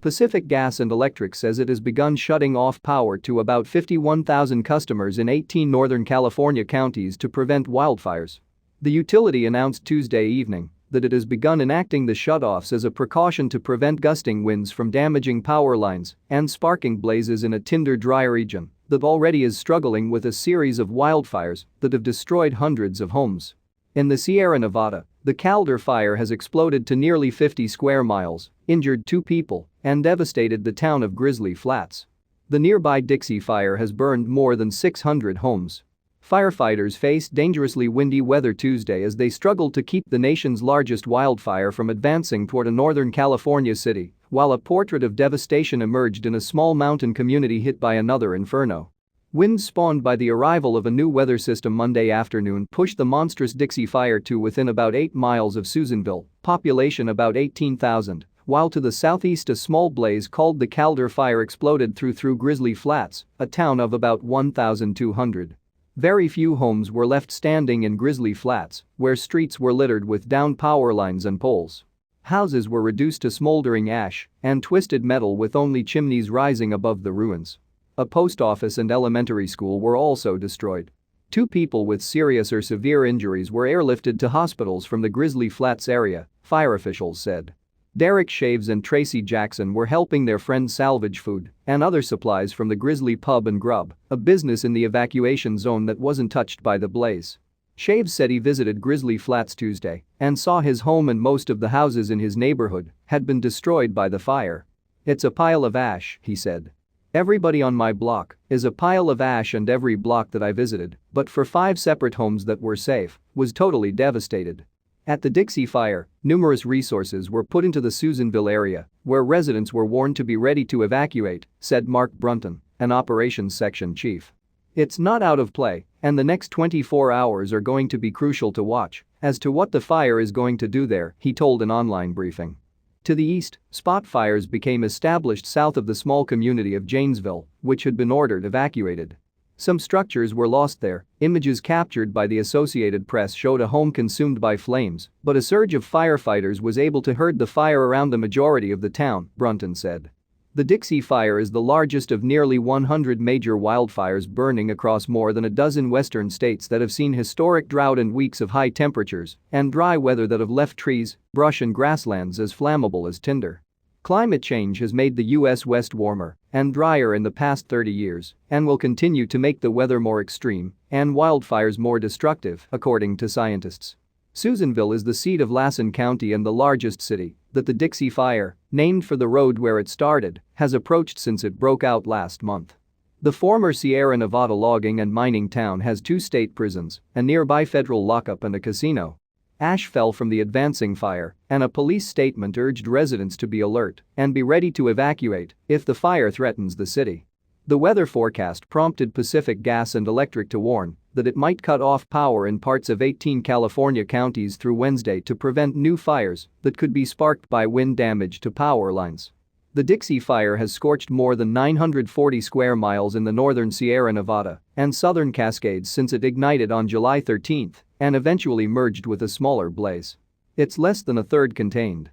Pacific Gas and Electric says it has begun shutting off power to about 51,000 customers in 18 Northern California counties to prevent wildfires. The utility announced Tuesday evening that it has begun enacting the shutoffs as a precaution to prevent gusting winds from damaging power lines and sparking blazes in a tinder-dry region that already is struggling with a series of wildfires that have destroyed hundreds of homes. In the Sierra Nevada, the Caldor Fire has exploded to nearly 50 square miles, injured 2 people, and devastated the town of Grizzly Flats. The nearby Dixie Fire has burned more than 600 homes. Firefighters faced dangerously windy weather Tuesday as they struggled to keep the nation's largest wildfire from advancing toward a Northern California city, while a portrait of devastation emerged in a small mountain community hit by another inferno. Winds spawned by the arrival of a new weather system Monday afternoon pushed the monstrous Dixie Fire to within about 8 miles of Susanville, population about 18,000, while to the southeast a small blaze called the Caldor Fire exploded through Grizzly Flats, a town of about 1,200. Very few homes were left standing in Grizzly Flats, where streets were littered with downed power lines and poles. Houses were reduced to smoldering ash and twisted metal with only chimneys rising above the ruins. A post office and elementary school were also destroyed. 2 people with serious or severe injuries were airlifted to hospitals from the Grizzly Flats area, fire officials said. Derek Shaves and Tracy Jackson were helping their friends salvage food and other supplies from the Grizzly Pub Grub, a business in the evacuation zone that wasn't touched by the blaze. Shaves said he visited Grizzly Flats Tuesday and saw his home and most of the houses in his neighborhood had been destroyed by the fire. "It's a pile of ash," he said. "Everybody on my block is a pile of ash and every block that I visited, but for 5 separate homes that were safe, was totally devastated." At the Dixie Fire, numerous resources were put into the Susanville area, where residents were warned to be ready to evacuate, said Mark Brunton, an operations section chief. "It's not out of play, and the next 24 hours are going to be crucial to watch as to what the fire is going to do there," he told an online briefing. To the east, spot fires became established south of the small community of Janesville, which had been ordered evacuated. Some structures were lost there. Images captured by the Associated Press showed a home consumed by flames, but a surge of firefighters was able to herd the fire around the majority of the town, Brunton said. The Dixie Fire is the largest of nearly 100 major wildfires burning across more than a dozen western states that have seen historic drought and weeks of high temperatures and dry weather that have left trees, brush and grasslands as flammable as tinder. Climate change has made the U.S. West warmer and drier in the past 30 years and will continue to make the weather more extreme and wildfires more destructive, according to scientists. Susanville is the seat of Lassen County and the largest city that the Dixie Fire, named for the road where it started, has approached since it broke out last month. The former Sierra Nevada logging and mining town has 2 state prisons, a nearby federal lockup and a casino. Ash fell from the advancing fire, and a police statement urged residents to be alert and be ready to evacuate if the fire threatens the city. The weather forecast prompted Pacific Gas and Electric to warn that it might cut off power in parts of 18 California counties through Wednesday to prevent new fires that could be sparked by wind damage to power lines. The Dixie Fire has scorched more than 940 square miles in the northern Sierra Nevada and southern Cascades since it ignited on July 13 and eventually merged with a smaller blaze. It's less than a third contained.